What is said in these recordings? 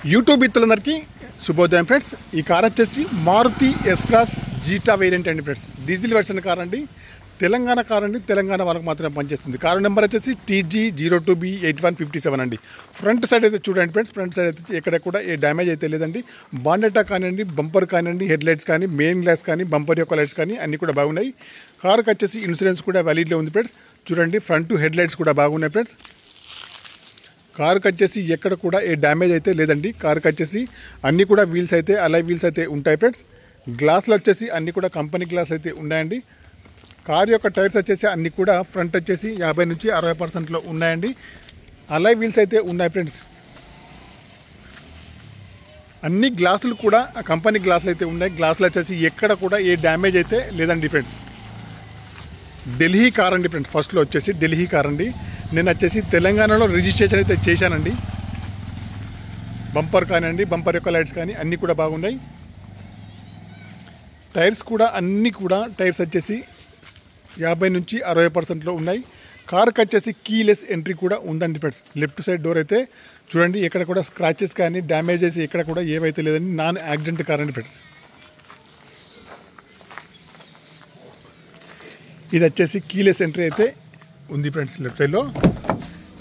YouTube మిత్రులందరికీ శుభోదయం friends. ఈ కార్ వచ్చేసి Maruti S class Zeta variant అండి ఫ్రెండ్స్. డీజిల్ వెర్షన్ కార్ అండి, తెలంగాణ కార్ అండి. తెలంగాణ వాళ్ళకి మాత్రమే పనిచేస్తుంది. కారు నెంబర్ వచ్చేసి TG02B8157 అండి. ఫ్రంట్ సైడ్ అయితే చూడండి ఫ్రెండ్స్, ఫ్రంట్ సైడ్ అయితే ఎక్కడ కూడా ఏ డ్యామేజ్ అయితే లేదండి. బాండెటా కానివ్వండి, బంపర్ కానివ్వండి, హెడ్ లైట్స్ కానీ, మెయిన్ గ్లాస్ కానీ, బంపర్ యొక్క లైట్స్ కానీ అన్నీ కూడా బాగున్నాయి. కార్కి వచ్చేసి ఇన్సూరెన్స్ కూడా వ్యాలిడ్లో ఉంది ఫ్రెండ్స్. చూడండి, ఫ్రంట్ హెడ్ లైట్స్ కూడా బాగున్నాయి ఫ్రెండ్స్. కార్కి వచ్చేసి ఎక్కడ కూడా ఏ డ్యామేజ్ అయితే లేదండి. కార్కి వచ్చేసి అన్నీ కూడా వీల్స్ అయితే అలై వీల్స్ అయితే ఉంటాయి ఫ్రెండ్స్. గ్లాసులు వచ్చేసి అన్నీ కూడా కంపెనీ గ్లాసులు అయితే ఉన్నాయండి. కార్ యొక్క టైర్స్ వచ్చేసి అన్నీ కూడా ఫ్రంట్ వచ్చేసి 50 నుంచి 60% ఉన్నాయండి. అలై వీల్స్ అయితే ఉన్నాయి ఫ్రెండ్స్. అన్ని గ్లాసులు కూడా కంపెనీ గ్లాసులు అయితే ఉన్నాయి. గ్లాసులు వచ్చేసి ఎక్కడ కూడా ఏ డ్యామేజ్ అయితే లేదండి ఫ్రెండ్స్. ఢిల్లీ కార్ అండి ఫ్రెండ్స్. ఫస్ట్లో వచ్చేసి ఢిల్లీ కార్ అండి. నేను వచ్చేసి తెలంగాణలో రిజిస్ట్రేషన్ అయితే చేశానండి. బంపర్ కానివ్వండి, బంపర్ యొక్క లైట్స్ కానీ అన్నీ కూడా బాగున్నాయి. టైర్స్ కూడా అన్నీ కూడా టైర్స్ వచ్చేసి 50 నుంచి 60% ఉన్నాయి. కార్కి వచ్చేసి కీలెస్ ఎంట్రీ కూడా ఉందండి ఫ్రెండ్స్. లెఫ్ట్ సైడ్ డోర్ అయితే చూడండి, ఎక్కడ కూడా స్క్రాచెస్ కానీ డ్యామేజెస్ ఎక్కడ కూడా ఏవైతే లేదండి. నాన్ యాక్సిడెంట్ కార్ అండి ఫ్రెండ్స్. ఇది వచ్చేసి కీలెస్ ఎంట్రీ అయితే ఉంది ఫ్రెండ్స్. లెఫ్ట్ సైడ్లో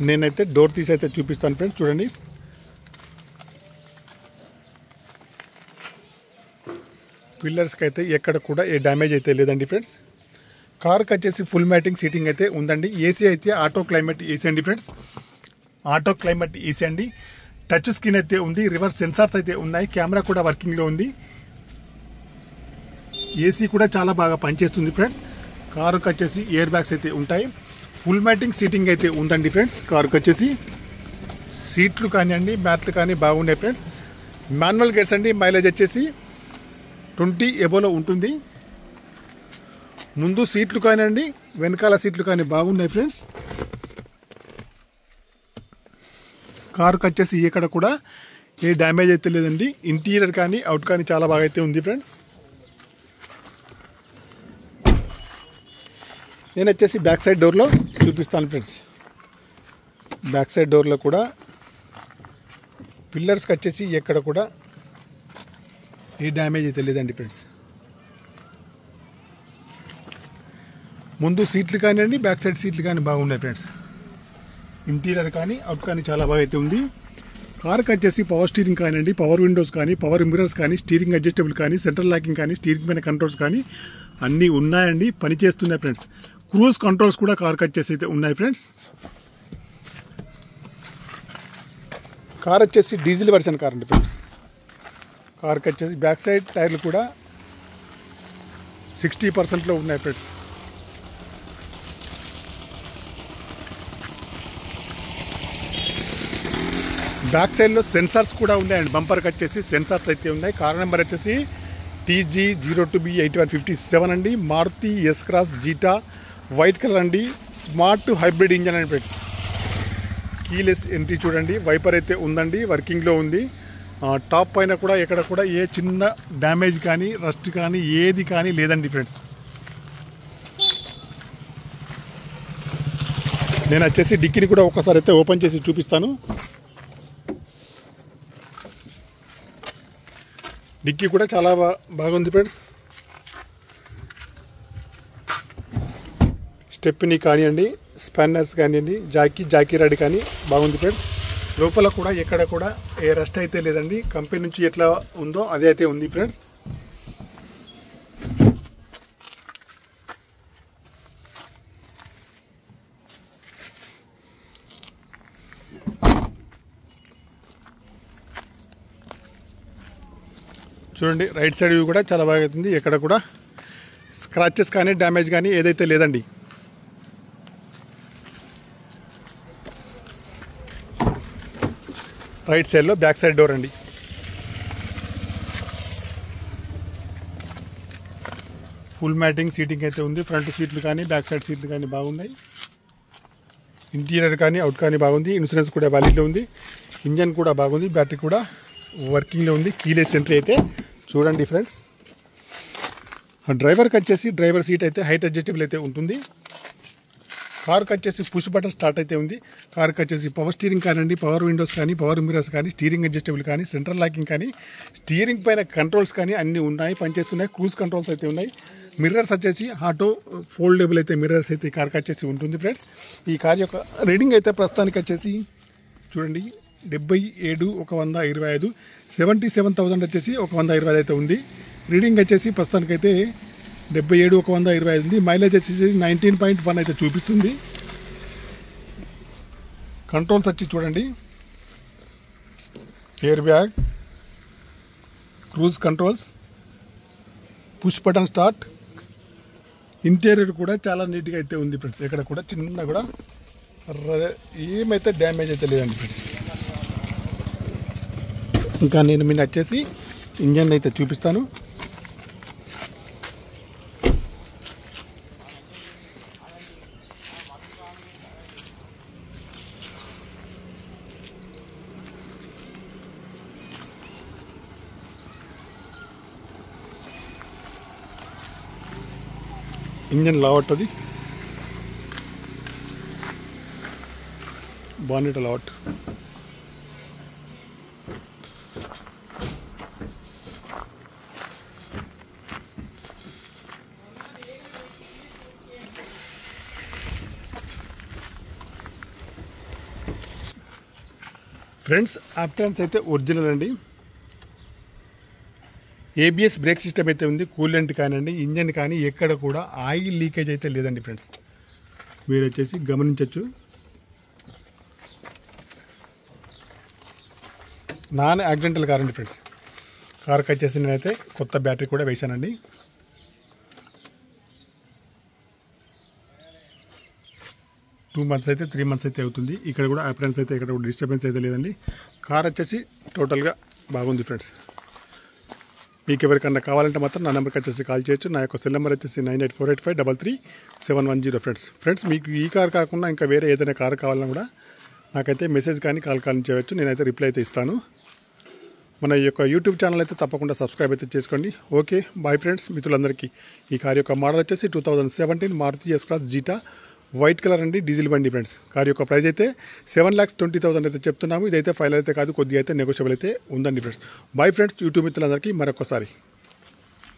నేనైతే డోర్ తీసి అయితే చూపిస్తాను ఫ్రెండ్స్. చూడండి, పిల్లర్స్కి అయితే ఎక్కడ కూడా ఏ డ్యామేజ్ అయితే లేదండి ఫ్రెండ్స్. కార్కి వచ్చేసి ఫుల్ మ్యాటింగ్ సీటింగ్ అయితే ఉందండి. ఏసీ అయితే ఆటో క్లైమేట్ ఏసీ అండి ఫ్రెండ్స్. ఆటో క్లైమేట్ ఏసీ అండి. టచ్ స్క్రీన్ అయితే ఉంది. రివర్స్ సెన్సార్స్ అయితే ఉన్నాయి. కెమెరా కూడా వర్కింగ్లో ఉంది. ఏసీ కూడా చాలా బాగా పనిచేస్తుంది ఫ్రెండ్స్. కారుకి వచ్చేసి ఎయిర్ బ్యాగ్స్ అయితే ఉంటాయి. ఫుల్ మ్యాటింగ్ సీటింగ్ అయితే ఉందండి ఫ్రెండ్స్. కారుకి వచ్చేసి సీట్లు కానివ్వండి, మ్యాట్లు కానీ బాగున్నాయి ఫ్రెండ్స్. మాన్యువల్ గేర్స్ అండి. మైలేజ్ వచ్చేసి 20 ఎబోలో ఉంటుంది. ముందు సీట్లు కానివ్వండి, వెనకాల సీట్లు కానీ బాగున్నాయి ఫ్రెండ్స్. కారుకి వచ్చేసి ఎక్కడ కూడా ఏ డ్యామేజ్ అయితే లేదండి. ఇంటీరియర్ కానీ అవుట్ కానీ చాలా బాగా అయితే ఉంది ఫ్రెండ్స్. నేను వచ్చేసి బ్యాక్ సైడ్ డోర్లో చూపిస్తాను ఫ్రెండ్స్. బ్యాక్ సైడ్ డోర్లో కూడా పిల్లర్స్కి వచ్చేసి ఎక్కడ కూడా ఏ డ్యామేజ్ అయితే లేదండి ఫ్రెండ్స్. ముందు సీట్లు కానివ్వండి, బ్యాక్ సైడ్ సీట్లు కానీ బాగున్నాయి ఫ్రెండ్స్. ఇంటీరియర్ కానీ అవుట్ కానీ చాలా బాగా అయితే ఉంది. కార్కి వచ్చేసి పవర్ స్టీరింగ్ కానివ్వండి, పవర్ విండోస్ కానీ, పవర్ మిర్రర్స్ కానీ, స్టీరింగ్ అడ్జస్టబుల్ కానీ, సెంట్రల్ లాకింగ్ కానీ, స్టీరింగ్ పైన కంట్రోల్స్ కానీ అన్నీ ఉన్నాయండి, పనిచేస్తున్నాయి ఫ్రెండ్స్. క్రూజ్ కంట్రోల్స్ కూడా కార్కి వచ్చేసి అయితే ఉన్నాయి ఫ్రెండ్స్. కార్ వచ్చేసి డీజిల్ వెర్షన్ కార్ అండి ఫ్రెండ్స్. కార్కి వచ్చేసి బ్యాక్ సైడ్ టైర్లు కూడా 60% ఉన్నాయి ఫ్రెండ్స్. బ్యాక్ సైడ్లో సెన్సార్స్ కూడా ఉన్నాయండి. బంపర్కి వచ్చేసి సెన్సార్స్ అయితే ఉన్నాయి. కార్ నెంబర్ వచ్చేసి TG02B8157 అండి. Maruti S cross Zeta white colour అండి. స్మార్ట్ హైబ్రిడ్ ఇంజన్ అండి ఫ్రెండ్స్. కీలెస్ ఎంట్రీ చూడండి. వైపర్ అయితే ఉందండి, వర్కింగ్లో ఉంది. టాప్ పైన కూడా ఎక్కడ కూడా ఏ చిన్న డ్యామేజ్ కానీ, రస్ట్ కానీ ఏది కానీ లేదండి ఫ్రెండ్స్. నేను వచ్చేసి డిక్కీని కూడా ఒకసారి అయితే ఓపెన్ చేసి చూపిస్తాను. డిక్కీ కూడా చాలా బాగుంది ఫ్రెండ్స్. స్టెప్ని కానివ్వండి, స్పాన్నర్స్ కానివ్వండి, జాకీ రాడ్ కానీ బాగుంది ఫ్రెండ్స్. లోపల కూడా ఎక్కడ కూడా ఏ రస్ట్ అయితే లేదండి. కంపెనీ నుంచి ఎట్లా ఉందో అదే అయితే ఉంది ఫ్రెండ్స్. చూడండి, రైట్ సైడ్ వ్యూ కూడా చాలా బాగా అవుతుంది. ఎక్కడ కూడా స్క్రాచెస్ కానీ డ్యామేజ్ కానీ ఏదైతే లేదండి. రైట్ సైడ్లో బ్యాక్ సైడ్ డోర్ అండి. ఫుల్ మ్యాటింగ్ సీటింగ్ అయితే ఉంది. ఫ్రంట్ సీట్లు కానీ బ్యాక్ సైడ్ సీట్లు కానీ బాగున్నాయి. ఇంటీరియర్ కానీ అవుట్ కానీ బాగుంది. ఇన్సూరెన్స్ కూడా వ్యాలిడ్లో ఉంది. ఇంజన్ కూడా బాగుంది. బ్యాటరీ కూడా వర్కింగ్లో ఉంది. కీలెస్ ఎంట్రీ అయితే చూడండి ఫ్రెండ్స్. డ్రైవర్కి వచ్చేసి డ్రైవర్ సీట్ అయితే హైట్ అడ్జస్టబుల్ అయితే ఉంటుంది. కార్కి వచ్చేసి పుష్ బటన్ స్టార్ట్ అయితే ఉంది. కార్కి వచ్చేసి పవర్ స్టీరింగ్ కానివ్వండి, పవర్ విండోస్ కానీ, పవర్ మిర్రర్స్ కానీ, స్టీరింగ్ అడ్జస్టబుల్ కానీ, సెంట్రల్ లాకింగ్ కానీ, స్టీరింగ్ పైన కంట్రోల్స్ కానీ అన్నీ ఉన్నాయి, పనిచేస్తున్నాయి. క్రూజ్ కంట్రోల్స్ అయితే ఉన్నాయి. మిర్రర్స్ వచ్చేసి ఆటో ఫోల్డబుల్ అయితే మిర్రర్స్ అయితే ఈ కార్కి వచ్చేసి ఉంటుంది ఫ్రెండ్స్. ఈ కార్ యొక్క రీడింగ్ అయితే ప్రస్తుతానికి వచ్చేసి చూడండి 77,125 77,000 వచ్చేసి 125 అయితే ఉంది. రీడింగ్ వచ్చేసి ప్రస్తుతానికైతే 77,125 ఉంది. మైలేజ్ వచ్చేసి 19.1 అయితే చూపిస్తుంది. కంట్రోల్స్ వచ్చి చూడండి, air bag, cruise controls, push button start. Interior కూడా చాలా నీట్గా అయితే ఉంది ఫ్రెండ్స్. ఇక్కడ కూడా చిన్న కూడా ఏమైతే డ్యామేజ్ అయితే లేదండి ఫ్రెండ్స్. ఇంకా నేను మీకు వచ్చేసి ఇంజన్ అయితే చూపిస్తాను. ఇంజన్ లావట్, అది బానెట్ లావట్. ఫ్రెండ్స్ ఆప్టన్స్ అయితే ఒరిజినల్ అండి. ఏబిఎస్ బ్రేక్ సిస్టమ్ అయితే ఉంది. కూలెంట్ కానివ్వండి, ఇంజన్ కానీ ఎక్కడ కూడా ఆయిల్ లీకేజ్ అయితే లేదండి ఫ్రెండ్స్. మీరు వచ్చేసి గమనించవచ్చు. నాన్ యాక్సిడెంటల్ కార్ అండి ఫ్రెండ్స్. కార్కి వచ్చేసి నేనైతే కొత్త బ్యాటరీ కూడా వేశానండి. టూ మంత్స్ అయితే 3 months అయితే అవుతుంది. ఇక్కడ కూడా అప్రెన్స్ అయితే ఇక్కడ కూడా డిస్టర్బెన్స్ అయితే లేదండి. కార్ వచ్చేసి టోటల్గా బాగుంది ఫ్రెండ్స్. మీకు ఎవరికన్నా కావాలంటే మాత్రం నా నెంబర్కి వచ్చేసి కాల్ చేయొచ్చు. నా యొక్క సెల్ నెంబర్ వచ్చేసి 9848533710 ఫ్రెండ్స్. మీకు ఈ కార్ కాకుండా ఇంకా వేరే ఏదైనా కార్ కావాలన్నా కూడా నాకైతే మెసేజ్ కానీ కాల్ చేయవచ్చు. నేనైతే రిప్లై అయితే ఇస్తాను. మన యొక్క యూట్యూబ్ ఛానల్ అయితే తప్పకుండా సబ్స్క్రైబ్ అయితే చేసుకోండి. Okay bye friends. మిత్రులందరికీ ఈ కార్ యొక్క మోడల్ వచ్చేసి 2017 Maruti S-Class Zeta white colour అండి, డీజిల్ బండి ఫ్రెండ్స్. కార్ యొక్క ప్రైస్ అయితే 7,20,000 అయితే చెప్తున్నాము. ఇదైతే ఫైనల్ అయితే కాదు, కొద్దిగా అయితే నెగోషియబుల్ అయితే ఉందండి ఫ్రెండ్స్. Bye friends. యూట్యూబ్ మిత్రులందరికీ మరొకసారి